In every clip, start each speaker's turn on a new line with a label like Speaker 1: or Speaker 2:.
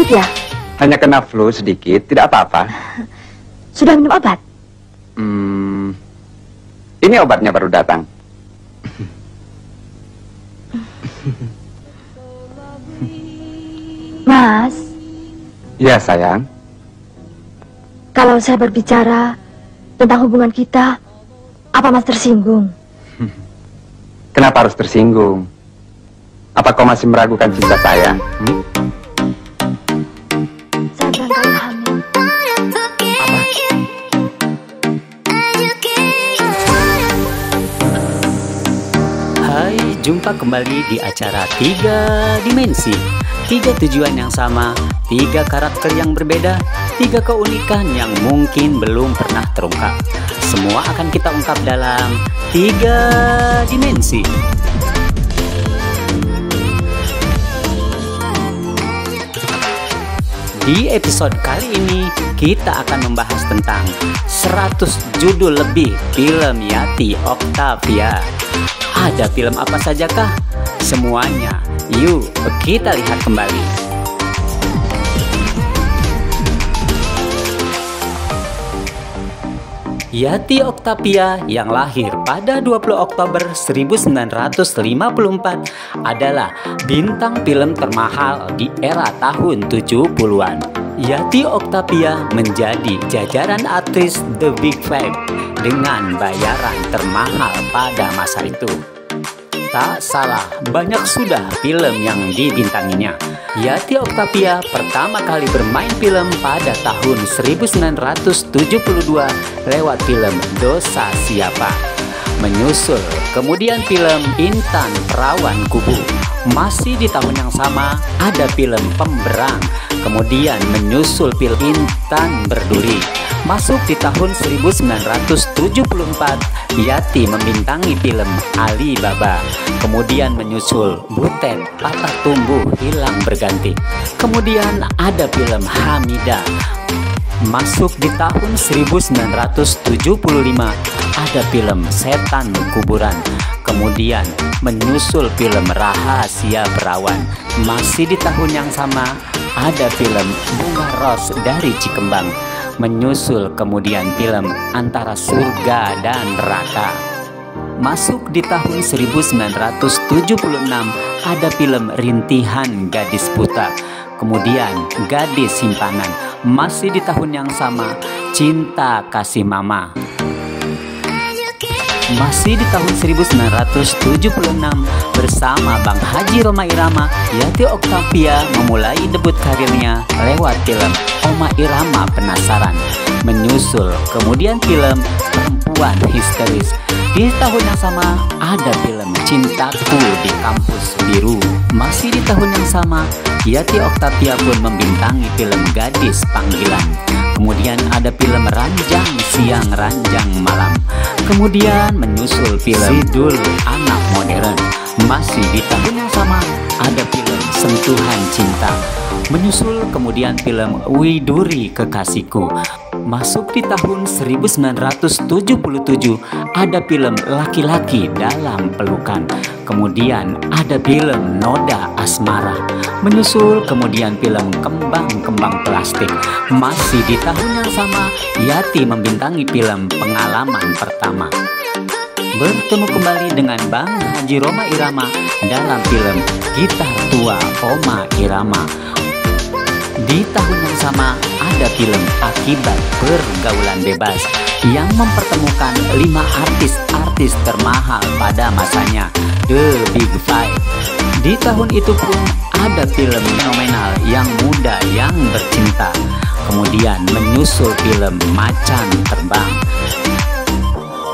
Speaker 1: sakit ya?
Speaker 2: Hanya kena flu sedikit, tidak apa-apa.
Speaker 1: Sudah minum obat?
Speaker 2: Ini obatnya baru datang.
Speaker 1: Mas.
Speaker 2: Ya, sayang.
Speaker 1: Kalau saya berbicara tentang hubungan kita, apa Mas tersinggung?
Speaker 2: Kenapa harus tersinggung? Apa kau masih meragukan cinta sayang?
Speaker 1: Saya barangkali hamil.
Speaker 3: Hai, jumpa kembali di acara 3 Dimensi. 3 tujuan yang sama, 3 karakter yang berbeda, 3 keunikan yang mungkin belum pernah terungkap. Semua akan kita ungkap dalam 3 Dimensi. Di episode kali ini, kita akan membahas tentang 100 judul lebih film Yati Octavia. Ada film apa sajakah? Semuanya, yuk kita lihat kembali. Yati Octavia yang lahir pada 20 Oktober 1954 adalah bintang film termahal di era tahun 70-an. Yati Octavia menjadi jajaran aktris The Big Five dengan bayaran termahal pada masa itu. Tak salah, banyak sudah film yang dibintanginya. Yati Octavia pertama kali bermain film pada tahun 1972 lewat film Dosa Siapa. Menyusul kemudian film Intan Perawan Kubu. Masih di tahun yang sama ada film Pemberang. Kemudian menyusul film Intan Berduri. Masuk di tahun 1974, Yati membintangi film Alibaba. Kemudian menyusul Butet, Patah Tumbuh, Hilang Berganti. Kemudian ada film Hamidah. Masuk di tahun 1975, ada film Setan Kuburan. Kemudian menyusul film Rahasia Perawan. Masih di tahun yang sama, ada film Bunga Ros dari Cikembang. Menyusul kemudian film Antara Surga dan Neraka. Masuk di tahun 1976, ada film Rintihan Gadis Buta. Kemudian Gadis Simpanan. Masih di tahun yang sama, Cinta Kasih Mama. Masih di tahun 1976, bersama Bang Haji Rhoma Irama, Yati Octavia memulai debut karirnya lewat film Oma Irama Penasaran. Menyusul kemudian film Perempuan Histeris. Di tahun yang sama ada film Cintaku di Kampus Biru. Masih di tahun yang sama, Yati Octavia pun membintangi film Gadis Panggilan. Kemudian ada film Ranjang Siang Ranjang Malam. Kemudian menyusul film Sidul Anak Modern. Masih di tahun yang sama ada film Sentuhan Cinta. Menyusul kemudian film Widuri Kekasihku. Masuk di tahun 1977 ada film Laki-laki Dalam Pelukan. Kemudian ada film Noda Asmara. Menyusul kemudian film Kembang-Kembang Plastik. Masih di tahun yang sama, Yati membintangi film Pengalaman Pertama. Bertemu kembali dengan Bang Haji Rhoma Irama dalam film Gitar Tua Oma Irama. Di tahun yang sama ada film Akibat Pergaulan Bebas yang mempertemukan 5 artis-artis termahal pada masanya, The Big Five. Di tahun itu pun ada film fenomenal Yang Muda Yang Bercinta. Kemudian menyusul film Macan Terbang.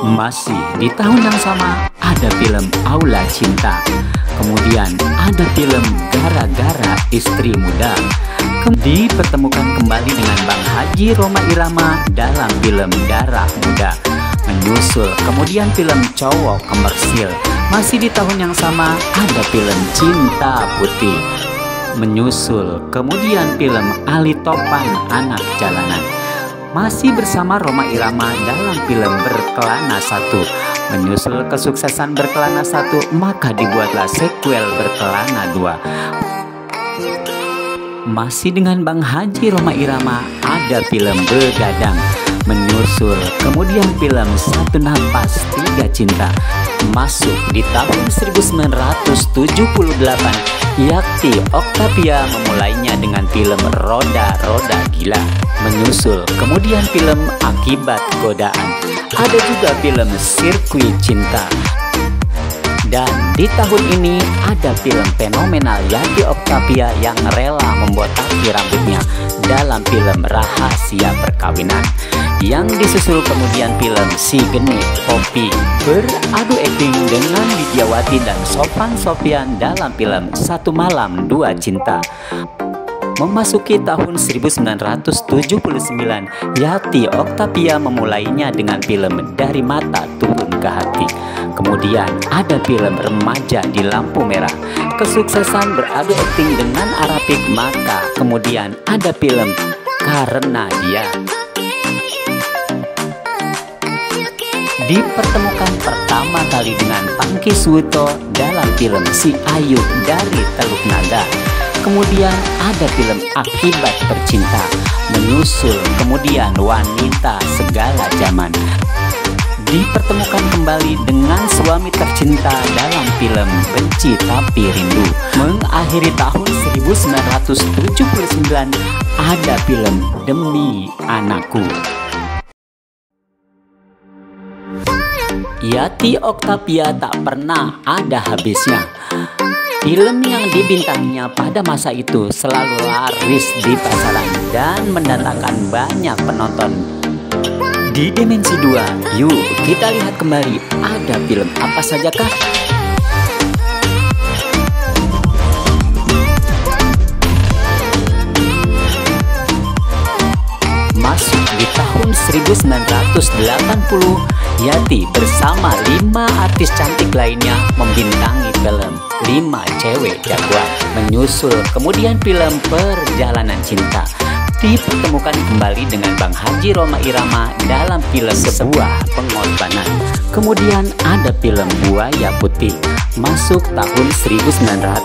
Speaker 3: Masih di tahun yang sama ada film Aula Cinta. Kemudian ada film Gara-Gara Istri Muda. Dipertemukan kembali dengan Bang Haji Rhoma Irama dalam film Darah Muda. Menyusul kemudian film Cowok Komersil. Masih di tahun yang sama ada film Cinta Putih. Menyusul kemudian film Ali Topan Anak Jalanan. Masih bersama Rhoma Irama dalam film Berkelana 1. Menyusul kesuksesan Berkelana 1, maka dibuatlah sequel Berkelana 2. Masih dengan Bang Haji Rhoma Irama ada film Begadang. Menyusul kemudian film Satu Napas Tiga Cinta. Masuk di tahun 1978, Yakti Octavia memulainya dengan film Roda-Roda Gila. Menyusul kemudian film Akibat Godaan. Ada juga film Sirkuit Cinta. Dan di tahun ini ada film fenomenal Yakti Octavia yang rela membotaki rambutnya dalam film Rahasia Perkawinan. Yang disusul kemudian film Si Genit Poppy beradu akting dengan Widyawati dan Sofan Sofyan dalam film Satu Malam Dua Cinta. Memasuki tahun 1979, Yakti Octavia memulainya dengan film Dari Mata Turun ke Hati. Kemudian ada film Remaja di Lampu Merah. Kesuksesan beradu akting dengan Arapik Maka. Kemudian ada film Karena Dia. Dipertemukan pertama kali dengan Pangky Suwito dalam film Si Ayu dari Teluk Naga. Kemudian ada film Akibat Bercinta. Menyusul kemudian Wanita Segala Zaman. Dipertemukan kembali dengan suami tercinta dalam film Benci Tapi Rindu. Mengakhiri tahun 1979 ada film Demi Anakku. Yakti Octavia tak pernah ada habisnya. Film yang dibintanginya pada masa itu selalu laris di pasaran dan mendatangkan banyak penonton. Di Dimensi 2, yuk kita lihat kembali ada film apa sajakah? Masuk di tahun 1980, Yakti bersama 5 artis cantik lainnya membintangi film 5 Cewek Jagoan. Menyusul kemudian film Perjalanan Cinta. Dipertemukan kembali dengan Bang Haji Rhoma Irama dalam film Sebuah Pengorbanan. Kemudian ada film Buaya Putih. Masuk tahun 1983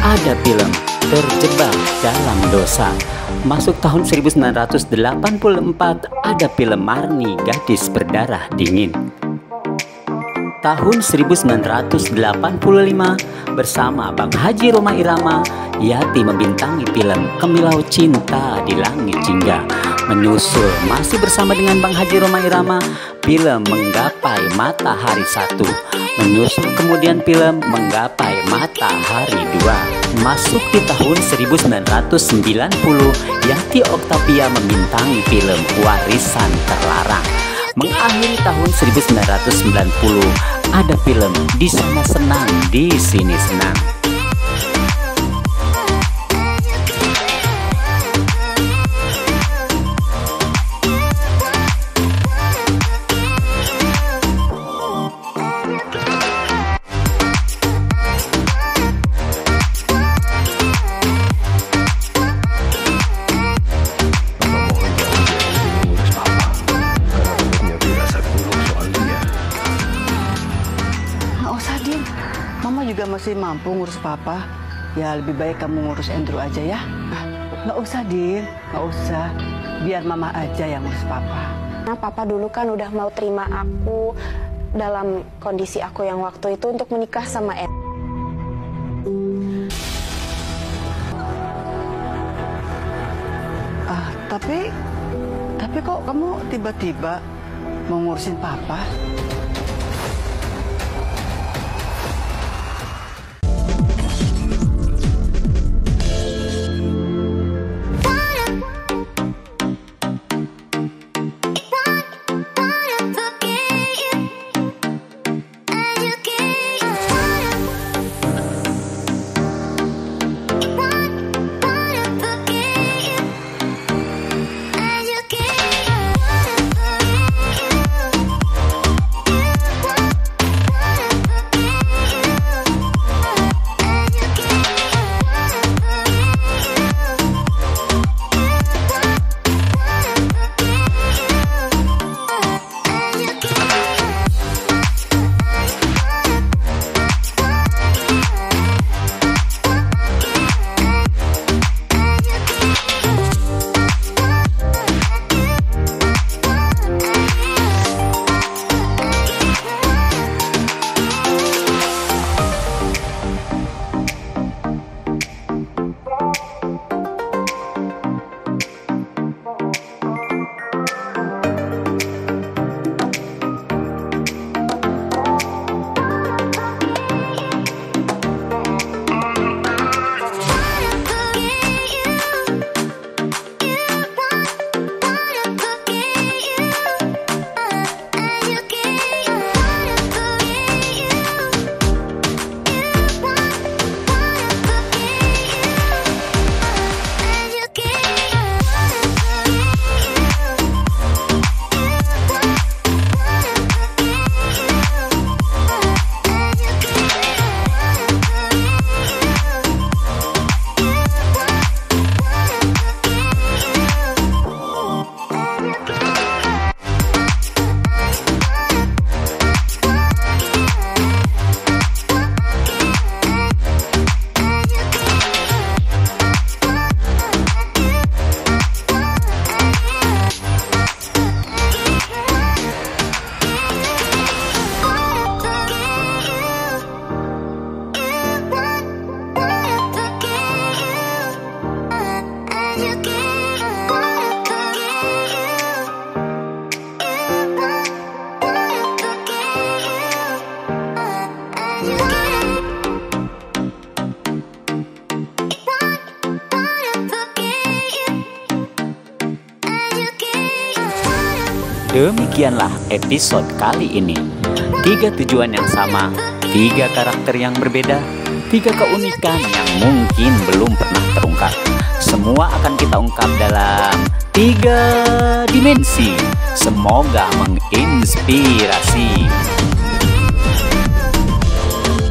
Speaker 3: ada film Terjebak Dalam Dosa. Masuk tahun 1984 ada film Marni Gadis Berdarah Dingin. Tahun 1985 bersama Bang Haji Rhoma Irama, Yakti membintangi film Kemilau Cinta di Langit Jingga. Menyusul masih bersama dengan Bang Haji Rhoma Irama, film Menggapai Matahari 1. Menyusul kemudian film Menggapai Matahari 2. Masuk di tahun 1990, Yakti Octavia membintangi film Warisan Terlarang. Mengakhiri tahun 1990 ada film Di Sana Senang, Di Sini Senang.
Speaker 4: Masih mampu ngurus papa, ya lebih baik kamu ngurus Andrew aja ya. Nggak usah, Din, nggak usah. Biar mama aja yang ngurus papa.
Speaker 5: Nah, papa dulu kan udah mau terima aku dalam kondisi aku yang waktu itu untuk menikah sama Ed.
Speaker 4: Tapi kok kamu tiba-tiba mau ngurusin papa?
Speaker 3: Demikianlah episode kali ini. 3 tujuan yang sama, 3 karakter yang berbeda, 3 keunikan yang mungkin belum pernah terungkap. Semua akan kita ungkap dalam 3 dimensi. Semoga menginspirasi.